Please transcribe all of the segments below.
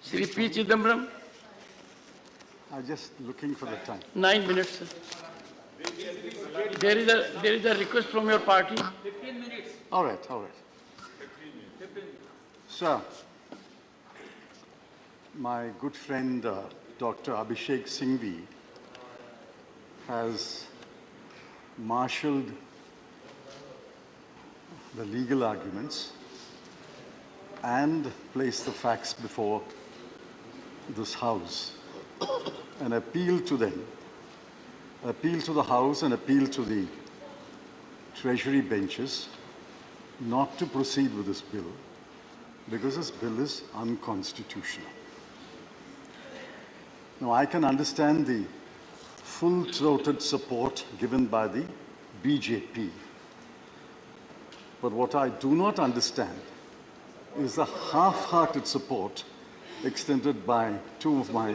Shri P. Chidambaram, I'm just looking for the time. 9 minutes. Sir. There is a request from your party. 15 minutes. All right, all right. Sir, my good friend Dr. Abhishek Singhvi has marshaled the legal arguments and placed the facts before this House and appeal to them, appeal to the House and appeal to the Treasury benches not to proceed with this bill because this bill is unconstitutional. Now, I can understand the full-throated support given by the BJP. But what I do not understand is the half-hearted support extended by two of my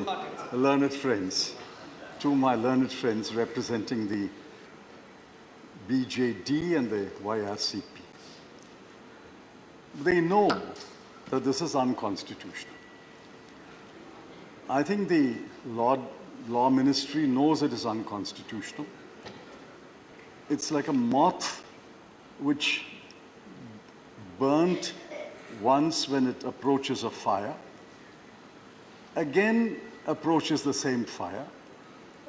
learned friends representing the BJD and the YRCP. They know that this is unconstitutional. I think the Law Ministry knows it is unconstitutional. It's like a moth which burnt once when it approaches a fire, again approaches the same fire,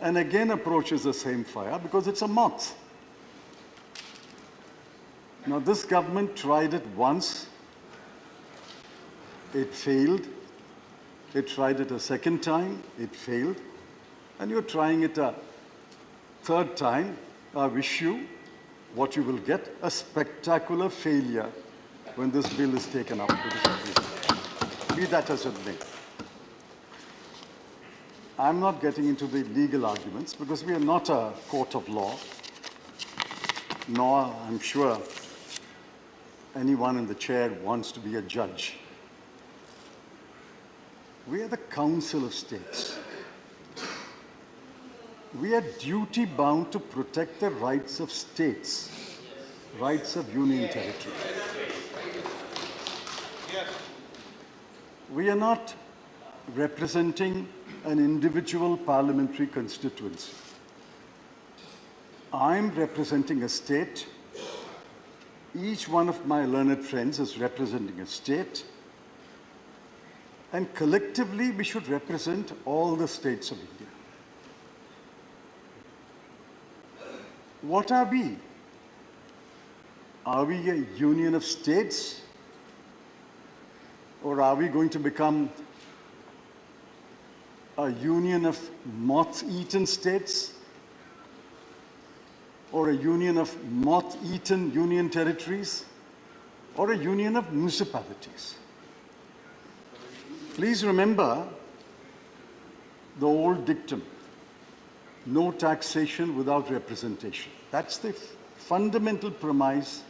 and again approaches the same fire because it's a moth. Now, this government tried it once, it failed. It tried it a second time, it failed. And you're trying it a third time. I wish you what you will get, a spectacular failure when this bill is taken up to this. Be that as it may. I'm not getting into the legal arguments because we are not a court of law, nor, I'm sure, anyone in the chair wants to be a judge. We are the Council of States. We are duty-bound to protect the rights of states, rights of union territory. We are not representing an individual parliamentary constituency. I'm representing a state. Each one of my learned friends is representing a state. And collectively, we should represent all the states of India. What are we? Are we a union of states? Or are we going to become a union of moth-eaten states? Or a union of moth-eaten union territories? Or a union of municipalities? Please remember the old dictum, no taxation without representation. That's the fundamental premise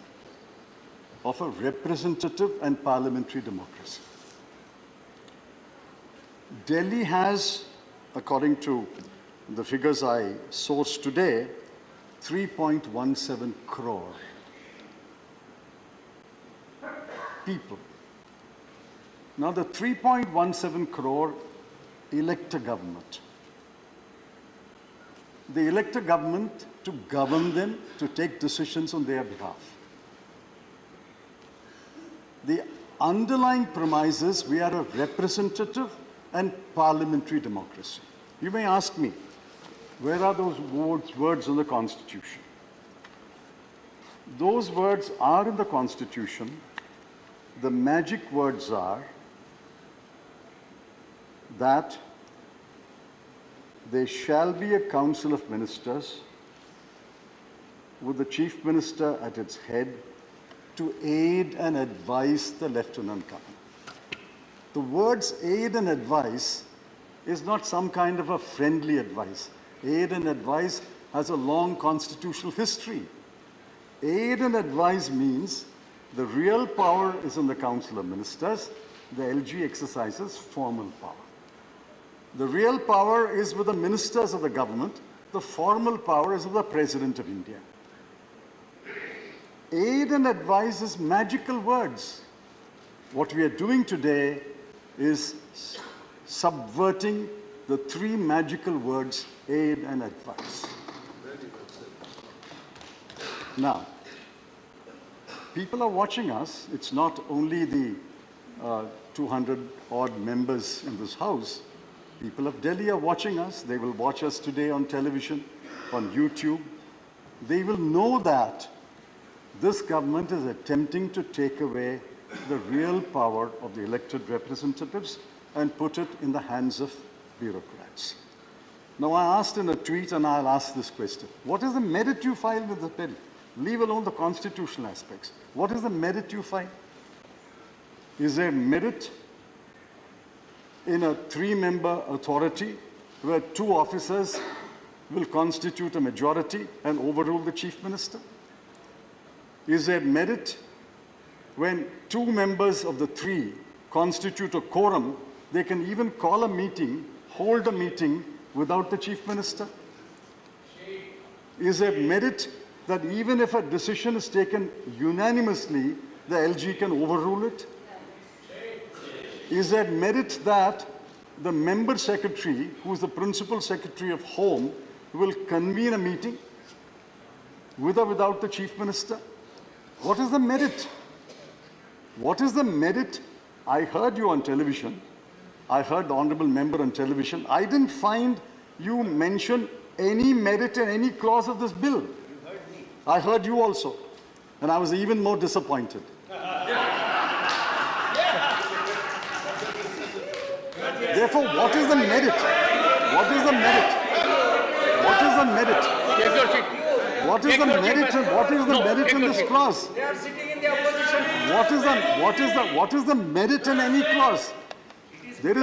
of a representative and parliamentary democracy. Delhi has, according to the figures I sourced today, 3.17 crore people. Now, the 3.17 crore elect a government. They elect a government to govern them, to take decisions on their behalf. The underlying premise is we are a representative and parliamentary democracy. You may ask me, where are those words in the Constitution? Those words are in the Constitution. The magic words are that there shall be a council of ministers with the chief minister at its head to aid and advise the lieutenant governor. The words aid and advise is not some kind of a friendly advice. Aid and advise has a long constitutional history. Aid and advise means the real power is in the Council of Ministers. The LG exercises formal power. The real power is with the ministers of the government. The formal power is with the President of India. Aid and advise is magical words. What we are doing today is subverting the three magical words, aid and advice. Now, people are watching us. It's not only the 200 odd members in this house. People of Delhi are watching us. They will watch us today on television, on YouTube. They will know that this government is attempting to take away the real power of the elected representatives and put it in the hands of bureaucrats. Now, I asked in a tweet, and I'll ask this question. What is the merit you filed with the bill? Leave alone the constitutional aspects. What is the merit you find? Is there merit in a three-member authority where two officers will constitute a majority and overrule the chief minister? Is there merit when two members of the three constitute a quorum, they can even call a meeting, hold a meeting without the chief minister? Is there merit that even if a decision is taken unanimously, the LG can overrule it? Is there merit that the member secretary, who is the principal secretary of Home, will convene a meeting with or without the chief minister? What is the merit? What is the merit? I heard you on television. I heard the honorable member on television. I didn't find you mention any merit in any clause of this bill. I heard you also. And I was even more disappointed. Therefore, what is the merit? What is the merit? What is the merit? What is the merit? What is the merit in this clause? They are sitting in the opposition. What is the merit in any clause? There is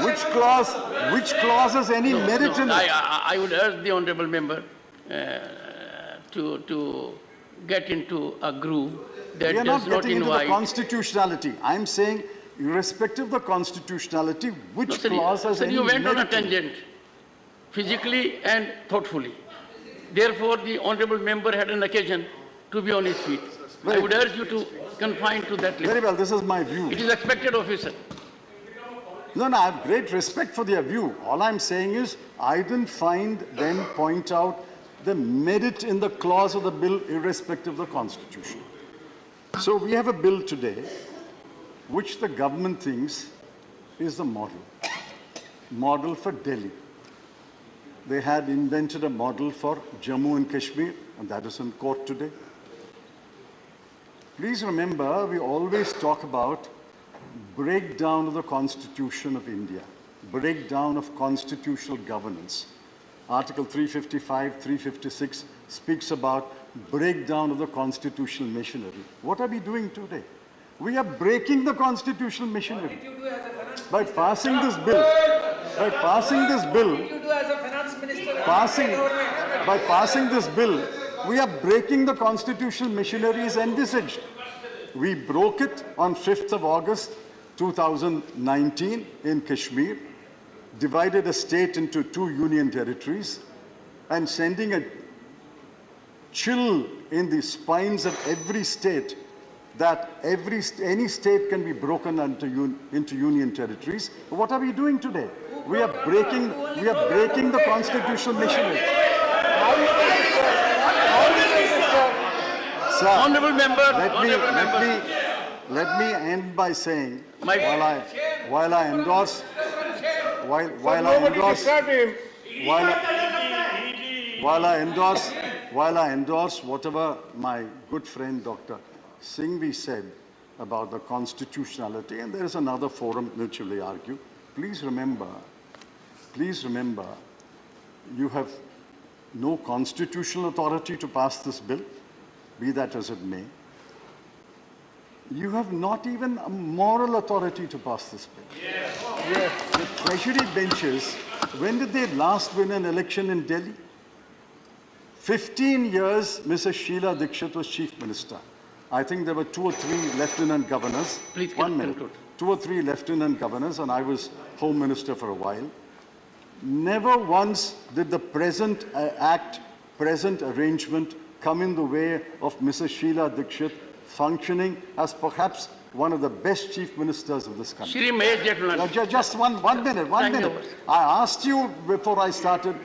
which clause has any merit in it? I would urge the honourable member to get into a groove that We are does not not getting into the invite. constitutionality. I'm saying, irrespective of the constitutionality, which No, sir, clause has sir, any you went on a merit in it? tangent, physically and thoughtfully. Therefore, the honourable member had an occasion to be on his feet. I would urge you to confine to that Very limit. well, this is my view. It is expected of you, sir. No, I have great respect for their view. All I'm saying is, I didn't find them point out the merit in the clause of the bill irrespective of the constitution. So we have a bill today which the government thinks is the model for Delhi. They had invented a model for Jammu and Kashmir, and that is in court today. Please remember, we always talk about breakdown of the Constitution of India, breakdown of constitutional governance. Article 355, 356 speaks about breakdown of the constitutional machinery. What are we doing today? We are breaking the constitutional machinery. What did you do as a finance By passing this bill, by passing this bill, What did you do as a finance minister? by passing this bill, we are breaking the constitutional machinery as envisaged. We broke it on 5th of August 2019 in Kashmir, divided a state into 2 union territories, and sending a chill in the spines of every state that any state can be broken into union territories. What are we doing today? We are breaking the constitutional machinery. Sir, Honourable member, let me end by saying, My- while I endorse whatever my good friend Dr. Singhvi said about the constitutionality, and there is another forum which will argue. Please remember, you have no constitutional authority to pass this bill, be that as it may. You have not even a moral authority to pass this bill. Yes. The treasury benches, when did they last win an election in Delhi? 15 years, Mrs. Sheila Dikshit was chief minister. I think there were 2 or 3 lieutenant governors. Please 1 minute. conclude. 2 or 3 lieutenant governors, and I was home minister for a while. Never once did the present present arrangement come in the way of Mrs. Sheila Dikshit functioning as perhaps one of the best chief ministers of this country. Shri Mahesh Jetulani. Just one minute, one Thank you. minute. I asked you before I started,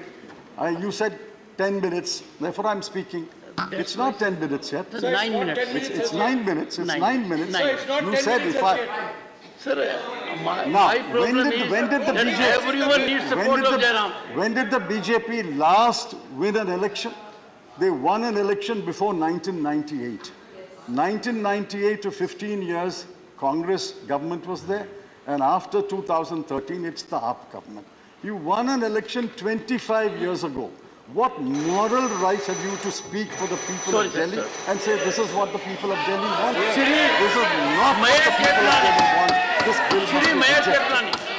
you said 10 minutes, therefore I'm speaking. It's not 10 minutes yet. Sir, 9 minutes. It's 9 minutes, it's 9 minutes. Nine. It's not You 10 said minutes if as I, yet. Sir, my Now, problem is when did the that BJP everyone needs support of Jairam. when did the BJP last win an election? They won an election before 1998. 1998 to 15 years, Congress government was there. And after 2013, it's the AAP government. You won an election 25 years ago. What moral rights have you to speak for the people Sorry, of sir, Delhi sir. and say this is what the people of Delhi want? Shri This is not what the Mahesh people of Jetulani. Delhi want. This bill must Shri be Mahesh rejected. Jetulani.